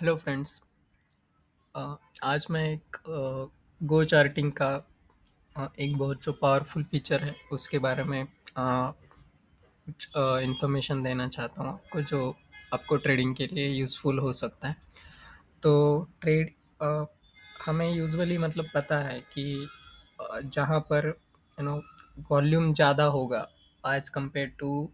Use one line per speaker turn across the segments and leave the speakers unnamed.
Hello friends. आज मैं एक गो चार्टिंग का एक बहुत जो पावरफुल फीचर है उसके बारे में कुछ इन्फॉर्मेशन देना चाहता हूँ आपको, जो आपको ट्रेडिंग के लिए यूज़फुल हो सकता है। तो ट्रेड अ, हमें यूजुअली मतलब पता है कि जहाँ पर वॉल्यूम ज़्यादा होगा as compare to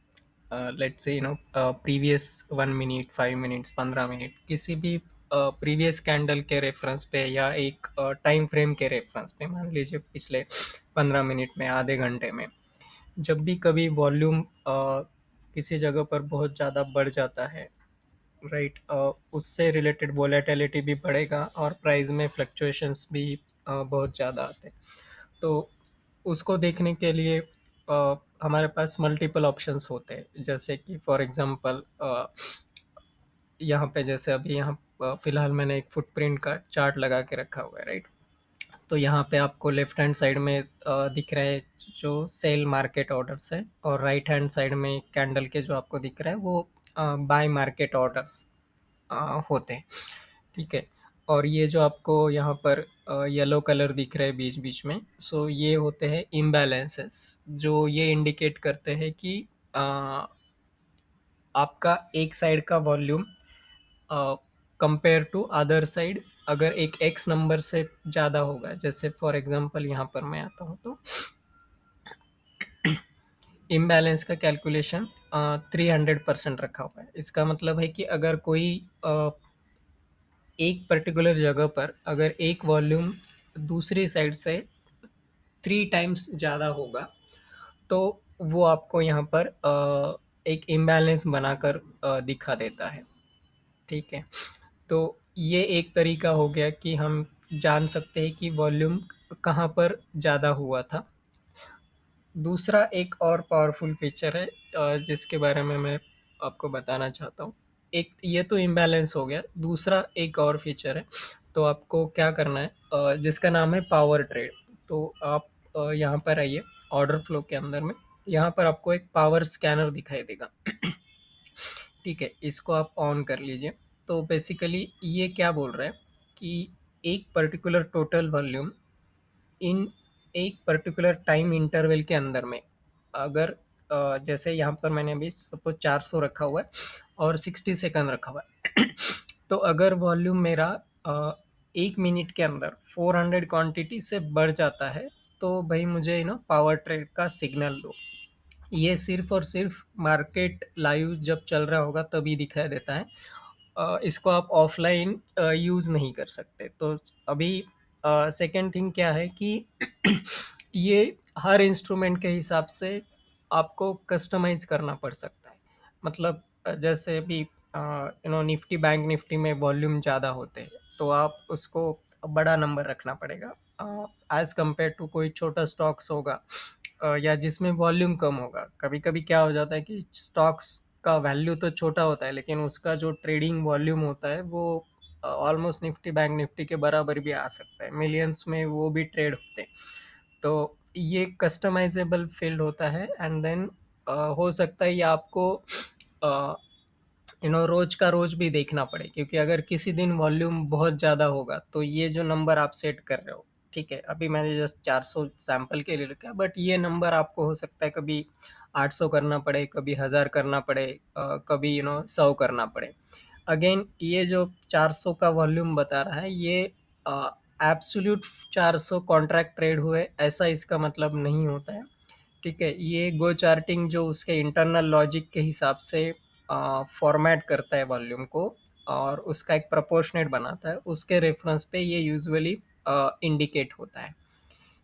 let's say previous 1 minute, 5 minutes, 15 minute, किसी भी प्रीवियस कैंडल के रेफरेंस पे या एक टाइम फ्रेम के रेफरेंस पे, मान लीजिए पिछले 15 मिनट में, आधे घंटे में, जब भी कभी वॉल्यूम किसी जगह पर बहुत ज़्यादा बढ़ जाता है, राइट, उससे रिलेटेड वोलेटिलिटी भी बढ़ेगा और प्राइस में फ्लक्चुएशंस भी बहुत ज़्यादा आते हैं। तो उसको देखने के लिए हमारे पास मल्टीपल ऑप्शंस होते हैं, जैसे कि फॉर एग्जांपल यहाँ पे, जैसे अभी यहाँ फिलहाल मैंने एक फुटप्रिंट का चार्ट लगा के रखा हुआ है, राइट। तो यहाँ पे आपको लेफ्ट हैंड साइड में दिख रहा है जो सेल मार्केट ऑर्डर्स है, और राइट हैंड साइड में कैंडल के जो आपको दिख रहा है वो बाय मार्केट ऑर्डर्स होते हैं, ठीक है। और ये जो आपको यहाँ पर येलो कलर दिख रहा है बीच बीच में, सो ये होते हैं इम्बैलेंसेस, जो ये इंडिकेट करते हैं कि अ, आपका एक साइड का volume compare to other side अगर एक एक्स नंबर से ज़्यादा होगा, जैसे फॉर एग्जांपल यहाँ पर मैं आता हूँ, तो इम्बैलेंस का कैलकुलेशन 300% रखा हुआ है। इसका मतलब है कि अगर कोई एक पर्टिकुलर जगह पर अगर एक वॉल्यूम दूसरी साइड से 3 टाइम्स ज़्यादा होगा, तो वो आपको यहाँ पर एक इम्बैलेंस बनाकर दिखा देता है, ठीक है। तो ये एक तरीका हो गया कि हम जान सकते हैं कि वॉल्यूम कहाँ पर ज़्यादा हुआ था। दूसरा एक और पावरफुल फीचर है जिसके बारे में मैं आपको बताना चाहता हूँ। एक ये तो इम्बैलेंस हो गया, दूसरा एक और फीचर है। तो आपको क्या करना है, जिसका नाम है पावर ट्रेड। तो आप यहाँ पर आइए, ऑर्डर फ्लो के अंदर में, यहाँ पर आपको एक पावर स्कैनर दिखाई देगा। ठीक है, इसको आप ऑन कर लीजिए। तो बेसिकली ये क्या बोल रहा है कि एक पर्टिकुलर टोटल वॉल्यूम इन एक पर्टिकुलर टाइम इंटरवल के अंदर में, अगर जैसे यहाँ पर मैंने अभी सपोज 400 रखा हुआ है और 60 सेकंड रखा हुआ है। तो अगर वॉल्यूम मेरा 1 मिनट के अंदर 400 क्वांटिटी से बढ़ जाता है, तो भाई मुझे पावर ट्रेड का सिग्नल दो। ये सिर्फ और सिर्फ मार्केट लाइव जब चल रहा होगा तभी दिखाई देता है। इसको आप ऑफलाइन यूज़ नहीं कर सकते। तो अभी सेकंड थिंग क्या है कि ये हर इंस्ट्रूमेंट के हिसाब से आपको कस्टमाइज करना पड़ सकता है। मतलब जैसे अभी निफ्टी, बैंक निफ्टी में वॉल्यूम ज़्यादा होते हैं, तो आप उसको बड़ा नंबर रखना पड़ेगा एज कंपेयर टू कोई छोटा स्टॉक्स होगा या जिसमें वॉल्यूम कम होगा। कभी कभी क्या हो जाता है कि स्टॉक्स का वैल्यू तो छोटा होता है, लेकिन उसका जो ट्रेडिंग वॉल्यूम होता है वो ऑलमोस्ट निफ्टी, बैंक निफ्टी के बराबर भी आ सकता है, मिलियंस में वो भी ट्रेड होते हैं। तो ये कस्टमाइजेबल फील्ड होता है। एंड देन हो सकता है ये आपको रोज का रोज भी देखना पड़े, क्योंकि अगर किसी दिन वॉल्यूम बहुत ज़्यादा होगा तो ये जो नंबर आप सेट कर रहे हो, ठीक है, अभी मैंने जस्ट 400 सैंपल के लिए लिखा है, बट ये नंबर आपको हो सकता है कभी 800 करना पड़े, कभी 1000 करना पड़े, कभी 100 करना पड़े। अगेन ये जो 400 का वॉल्यूम बता रहा है, ये एब्सोल्यूट 400 कॉन्ट्रैक्ट ट्रेड हुए ऐसा इसका मतलब नहीं होता है, ठीक है। ये गो चार्टिंग जो उसके इंटरनल लॉजिक के हिसाब से फॉर्मेट करता है वॉल्यूम को और उसका एक प्रोपोर्शनेट बनाता है, उसके रेफरेंस पे ये यूजुअली इंडिकेट होता है।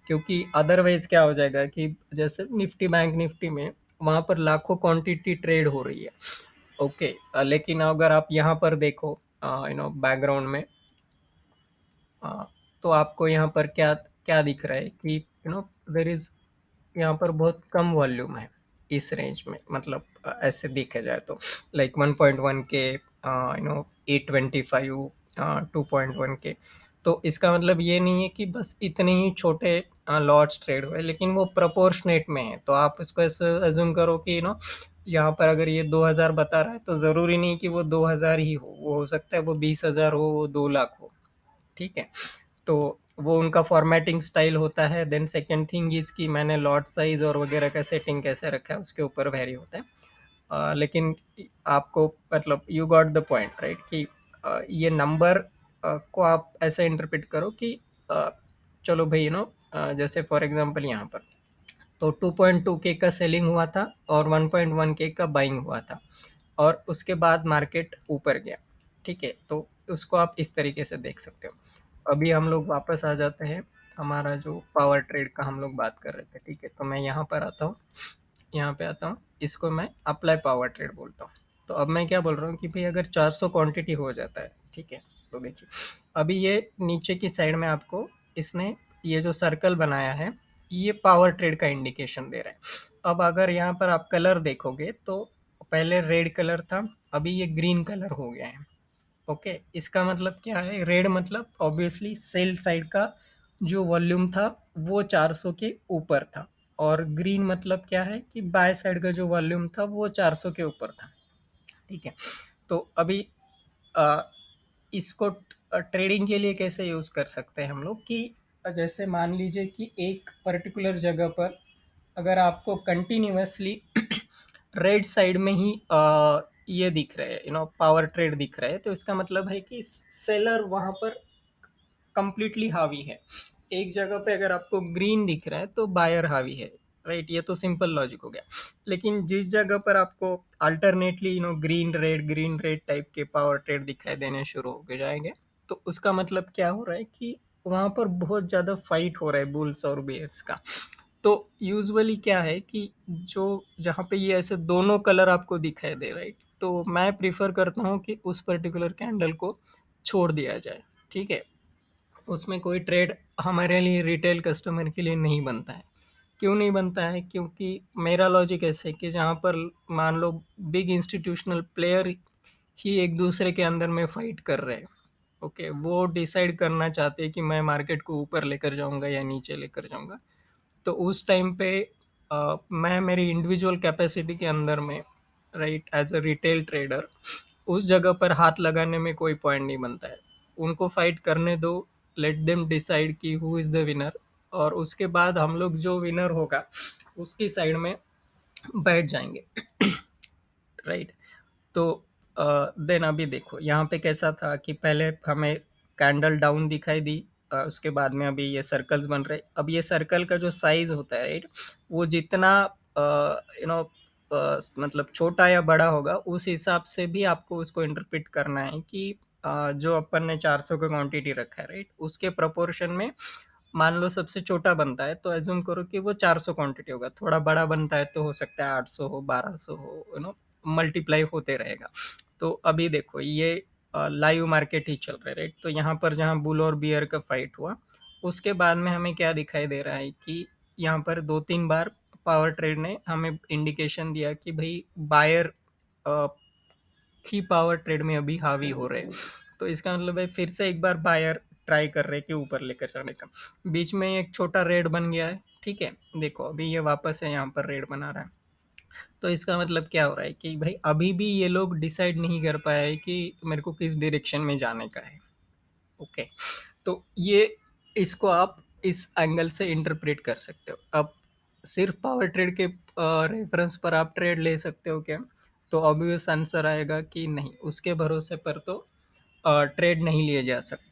क्योंकि अदरवाइज क्या हो जाएगा कि जैसे निफ्टी, बैंक निफ्टी में वहाँ पर लाखों क्वांटिटी ट्रेड हो रही है, ओके। लेकिन अगर आप यहाँ पर देखो बैकग्राउंड में, तो आपको यहाँ पर क्या क्या दिख रहा है कि देर इज यहाँ पर बहुत कम वॉल्यूम है इस रेंज में। मतलब ऐसे देखा जाए तो लाइक 1.1 के, 825, 2.1 के। तो इसका मतलब ये नहीं है कि बस इतने ही छोटे लॉट्स ट्रेड हुए, लेकिन वो प्रोपोर्शनेट में है। तो आप इसको ऐसे एज्यूम करो कि यहाँ पर अगर ये 2000 बता रहा है तो ज़रूरी नहीं कि वो 2000 ही वो हो सकता है वो 20,000 हो, वो 2 लाख हो। ठीक है, तो वो उनका फॉर्मेटिंग स्टाइल होता है। देन सेकंड थिंग इज़ कि मैंने लॉट साइज़ और वगैरह का सेटिंग कैसे रखा है उसके ऊपर वेरी होता है। लेकिन आपको मतलब you got the point right कि ये नंबर को आप ऐसे इंटरप्रेट करो कि चलो भाई जैसे फॉर एग्जांपल यहाँ पर तो 2.2 के का सेलिंग हुआ था और 1.1 के का बाइंग हुआ था और उसके बाद मार्केट ऊपर गया। ठीक है, तो उसको आप इस तरीके से देख सकते हो। अभी हम लोग वापस आ जाते हैं, हमारा जो पावर ट्रेड का हम लोग बात कर रहे थे। ठीक है, तो मैं यहाँ पर आता हूँ, यहाँ पे आता हूँ, इसको मैं अप्लाई पावर ट्रेड बोलता हूँ। तो अब मैं क्या बोल रहा हूँ कि भाई अगर 400 क्वांटिटी हो जाता है, ठीक है, तो देखिए अभी ये नीचे की साइड में आपको इसने ये जो सर्कल बनाया है ये पावर ट्रेड का इंडिकेशन दे रहा है। अब अगर यहाँ पर आप कलर देखोगे तो पहले रेड कलर था, अभी ये ग्रीन कलर हो गया है। ओके, इसका मतलब क्या है? रेड मतलब ऑब्वियसली सेल साइड का जो वॉल्यूम था वो 400 के ऊपर था और ग्रीन मतलब क्या है कि बाय साइड का जो वॉल्यूम था वो 400 के ऊपर था। ठीक है, तो अभी अ, इसको ट्रेडिंग के लिए कैसे यूज़ कर सकते हैं हम लोग कि जैसे मान लीजिए कि एक पर्टिकुलर जगह पर अगर आपको कंटिन्यूअसली रेड साइड में ही ये दिख रहे हैं, पावर ट्रेड दिख रहे हैं, तो इसका मतलब है कि सेलर वहां पर कंप्लीटली हावी है। एक जगह पे अगर आपको ग्रीन दिख रहा है तो बायर हावी है। राइट, ये तो सिंपल लॉजिक हो गया। लेकिन जिस जगह पर आपको अल्टरनेटली ग्रीन रेड टाइप के पावर ट्रेड दिखाई देने शुरू हो जाएंगे, तो उसका मतलब क्या हो रहा है कि वहां पर बहुत ज्यादा फाइट हो रहा है बुल्स और बेयर्स का। तो यूजुअली क्या है कि जो जहाँ पे ये ऐसे दोनों कलर आपको दिखाई दे, राइट, तो मैं प्रिफर करता हूँ कि उस पर्टिकुलर कैंडल को छोड़ दिया जाए। ठीक है, उसमें कोई ट्रेड हमारे लिए रिटेल कस्टमर के लिए नहीं बनता है। क्यों नहीं बनता है? क्योंकि मेरा लॉजिक ऐसे है कि जहाँ पर मान लो बिग इंस्टीट्यूशनल प्लेयर ही एक दूसरे के अंदर में फाइट कर रहे हैं। ओके, वो डिसाइड करना चाहते हैं कि मैं मार्केट को ऊपर लेकर जाऊंगा या नीचे लेकर जाऊंगा। तो उस टाइम पे मैं मेरी इंडिविजुअल कैपेसिटी के अंदर में, right, as a retail trader उस जगह पर हाथ लगाने में कोई पॉइंट नहीं बनता है। उनको फाइट करने दो, लेट देम डिसाइड कि हु इज़ द विनर, और उसके बाद हम लोग जो विनर होगा उसकी साइड में बैठ जाएंगे। राइट, तो देन अभी देखो यहाँ पे कैसा था कि पहले हमें कैंडल डाउन दिखाई दी, उसके बाद में अभी ये सर्कल्स बन रहे। अब ये सर्कल का जो साइज होता है, राइट, वो जितना यू नो मतलब छोटा या बड़ा होगा उस हिसाब से भी आपको उसको इंटरप्रेट करना है कि जो अपन ने 400 का क्वांटिटी रखा है, राइट, उसके प्रोपोर्शन में मान लो सबसे छोटा बनता है तो एज्यूम करो कि वो 400 क्वांटिटी होगा। थोड़ा बड़ा बनता है तो हो सकता है 800 हो, 1200 हो, मल्टीप्लाई होते रहेगा। तो अभी देखो ये लाइव मार्केट ही चल रहा है, राइट, तो यहाँ पर जहाँ बुल और बियर का फाइट हुआ उसके बाद में हमें क्या दिखाई दे रहा है कि यहाँ पर 2-3 बार पावर ट्रेड ने हमें इंडिकेशन दिया कि भाई बायर ही पावर ट्रेड में अभी हावी हो रहे हैं। तो इसका मतलब है फिर से एक बार बायर ट्राई कर रहे हैं कि ऊपर लेकर जाने का। बीच में एक छोटा रेड बन गया है। ठीक है, देखो अभी ये वापस है यहाँ पर रेड बना रहा है। तो इसका मतलब क्या हो रहा है कि भाई अभी भी ये लोग डिसाइड नहीं कर पाए हैं कि मेरे को किस डायरेक्शन में जाने का है। ओके, तो ये इसको आप इस एंगल से इंटरप्रेट कर सकते हो। अब सिर्फ पावर ट्रेड के रेफरेंस पर आप ट्रेड ले सकते हो क्या? तो ऑब्वियस आंसर आएगा कि नहीं, उसके भरोसे पर तो ट्रेड नहीं लिए जा सकते।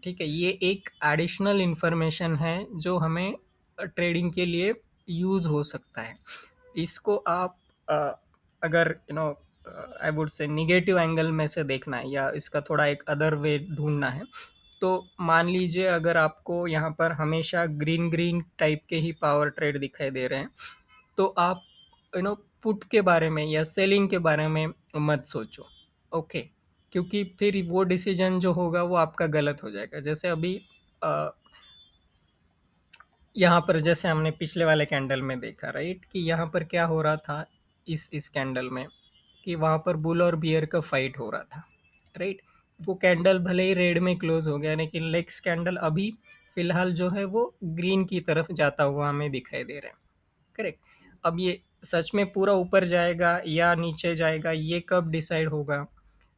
ठीक है, ये एक एडिशनल इंफॉर्मेशन है जो हमें ट्रेडिंग के लिए यूज़ हो सकता है। इसको आप अ, अगर I would say negative angle में से देखना है या इसका थोड़ा एक अदर वे ढूंढना है, तो मान लीजिए अगर आपको यहाँ पर हमेशा ग्रीन ग्रीन टाइप के ही पावर ट्रेड दिखाई दे रहे हैं, तो आप पुट के बारे में या सेलिंग के बारे में मत सोचो। ओके, क्योंकि फिर वो डिसीजन जो होगा वो आपका गलत हो जाएगा। जैसे अभी यहाँ पर जैसे हमने पिछले वाले कैंडल में देखा, राइट, कि यहाँ पर क्या हो रहा था इस कैंडल में कि वहाँ पर बुल और बियर का फाइट हो रहा था। राइट, वो कैंडल भले ही रेड में क्लोज हो गया लेकिन नेक्स्ट कैंडल अभी फिलहाल जो है वो ग्रीन की तरफ जाता हुआ हमें दिखाई दे रहा है। करेक्ट, अब ये सच में पूरा ऊपर जाएगा या नीचे जाएगा, ये कब डिसाइड होगा?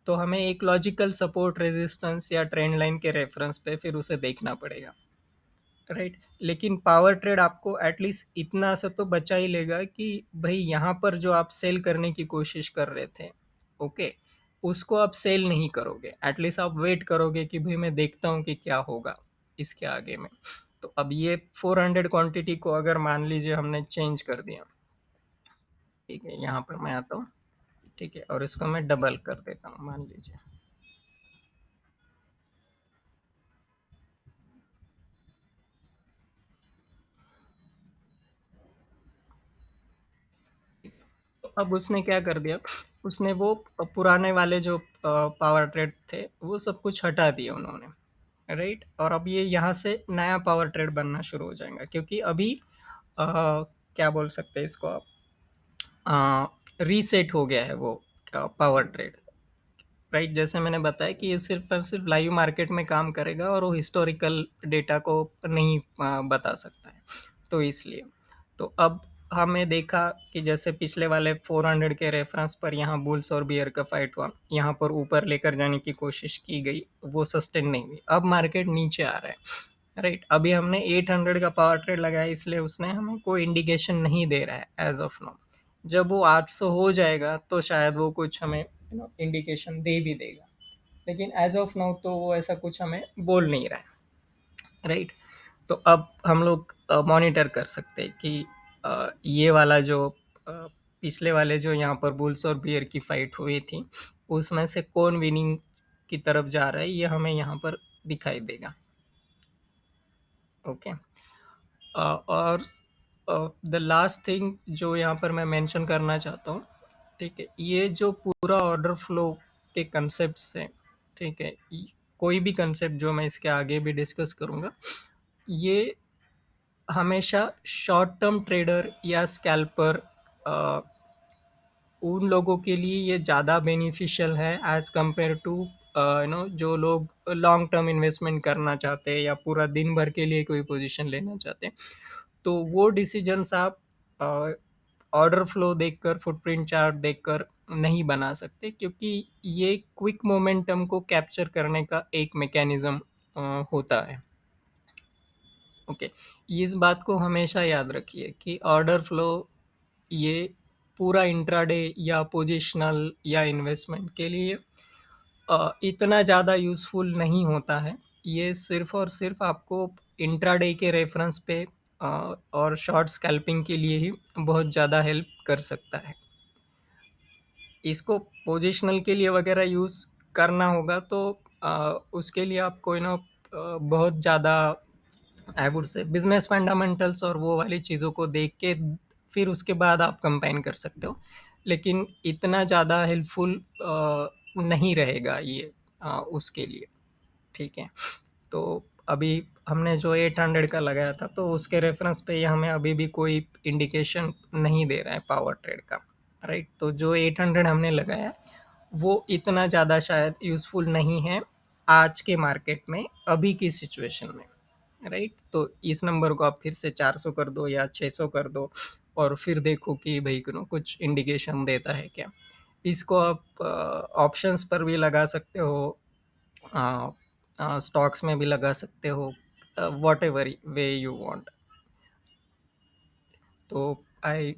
तो हमें एक लॉजिकल सपोर्ट, रेजिस्टेंस या ट्रेंड लाइन के रेफरेंस पे फिर उसे देखना पड़ेगा, राइट? लेकिन पावर ट्रेड आपको एटलीस्ट इतना सा तो बचा ही लेगा कि भाई यहाँ पर जो आप सेल करने की कोशिश कर रहे थे, ओके, उसको आप सेल नहीं करोगे, एटलीस्ट आप वेट करोगे कि भाई मैं देखता हूँ कि क्या होगा इसके आगे में। तो अब ये 400 क्वांटिटी को अगर मान लीजिए हमने चेंज कर दिया, ठीक है, यहाँ पर मैं आता हूँ, ठीक है, और इसको मैं डबल कर देता हूँ मान लीजिए। तो अब उसने क्या कर दिया, उसने वो पुराने वाले जो पावर ट्रेड थे वो सब कुछ हटा दिए उन्होंने, राइट? और अब ये यहाँ से नया पावर ट्रेड बनना शुरू हो जाएगा, क्योंकि अभी क्या बोल सकते हैं इसको आप, रीसेट हो गया है वो पावर ट्रेड, राइट? जैसे मैंने बताया कि ये सिर्फ और सिर्फ लाइव मार्केट में काम करेगा और वो हिस्टोरिकल डेटा को नहीं बता सकता है, तो इसलिए। तो अब हमें देखा कि जैसे पिछले वाले 400 के रेफरेंस पर यहाँ बुल्स और बियर का फाइट हुआ, यहाँ पर ऊपर लेकर जाने की कोशिश की गई, वो सस्टेन नहीं हुई, अब मार्केट नीचे आ रहा है, राइट? अभी हमने 800 का पावर ट्रेड लगाया, इसलिए उसने हमें कोई इंडिकेशन नहीं दे रहा है एज ऑफ नाउ। जब वो 800 हो जाएगा तो शायद वो कुछ हमें इंडिकेशन दे भी देगा, लेकिन एज ऑफ नाउ तो वो ऐसा कुछ हमें बोल नहीं रहा है, राइट? तो अब हम लोग मॉनिटर कर सकते हैं कि ये वाला जो पिछले वाले जो यहाँ पर बुल्स और बियर की फाइट हुई थी, उसमें से कौन विनिंग की तरफ जा रहा है, ये हमें यहाँ पर दिखाई देगा, ओके। और द लास्ट थिंग जो यहाँ पर मैं मेंशन करना चाहता हूँ, ठीक है, ये जो पूरा ऑर्डर फ्लो के कंसेप्ट हैं, ठीक है, कोई भी कंसेप्ट जो मैं इसके आगे भी डिस्कस करूँगा, ये हमेशा शॉर्ट टर्म ट्रेडर या स्कैल्पर उन लोगों के लिए ये ज़्यादा बेनिफिशियल है एज़ कंपेयर टू जो लोग लॉन्ग टर्म इन्वेस्टमेंट करना चाहते हैं या पूरा दिन भर के लिए कोई पोजीशन लेना चाहते हैं। तो वो डिसीजंस आप ऑर्डर फ्लो देखकर, फुटप्रिंट चार्ट देखकर नहीं बना सकते, क्योंकि ये क्विक मोमेंटम को कैप्चर करने का एक मैकेनिज्म होता है, ओके। इस बात को हमेशा याद रखिए कि ऑर्डर फ्लो ये पूरा इंट्राडे या पोजिशनल या इन्वेस्टमेंट के लिए इतना ज़्यादा यूज़फुल नहीं होता है। ये सिर्फ़ और सिर्फ़ आपको इंट्राडे के रेफरेंस पे और शॉर्ट स्कैल्पिंग के लिए ही बहुत ज़्यादा हेल्प कर सकता है। इसको पोजिशनल के लिए वगैरह यूज़ करना होगा तो उसके लिए आपको बहुत ज़्यादा I would say business fundamentals और वो वाली चीज़ों को देख के फिर उसके बाद आप कंबाइन कर सकते हो, लेकिन इतना ज़्यादा हेल्पफुल नहीं रहेगा ये उसके लिए, ठीक है। तो अभी हमने जो 800 का लगाया था तो उसके रेफरेंस पे ये हमें अभी भी कोई इंडिकेशन नहीं दे रहा है पावर ट्रेड का, राइट? तो जो 800 हमने लगाया वो इतना ज़्यादा शायद यूज़फुल नहीं है आज के मार्केट में, अभी की सिचुएशन में, राइट? तो इस नंबर को आप फिर से 400 कर दो या 600 कर दो और फिर देखो कि भाई कुछ इंडिकेशन देता है क्या। इसको आप ऑप्शंस पर भी लगा सकते हो, स्टॉक्स में भी लगा सकते हो, what ever way you want. तो आई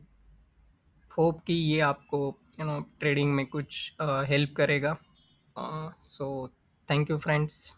होप कि ये आपको ट्रेडिंग में कुछ हेल्प करेगा। So thank you friends.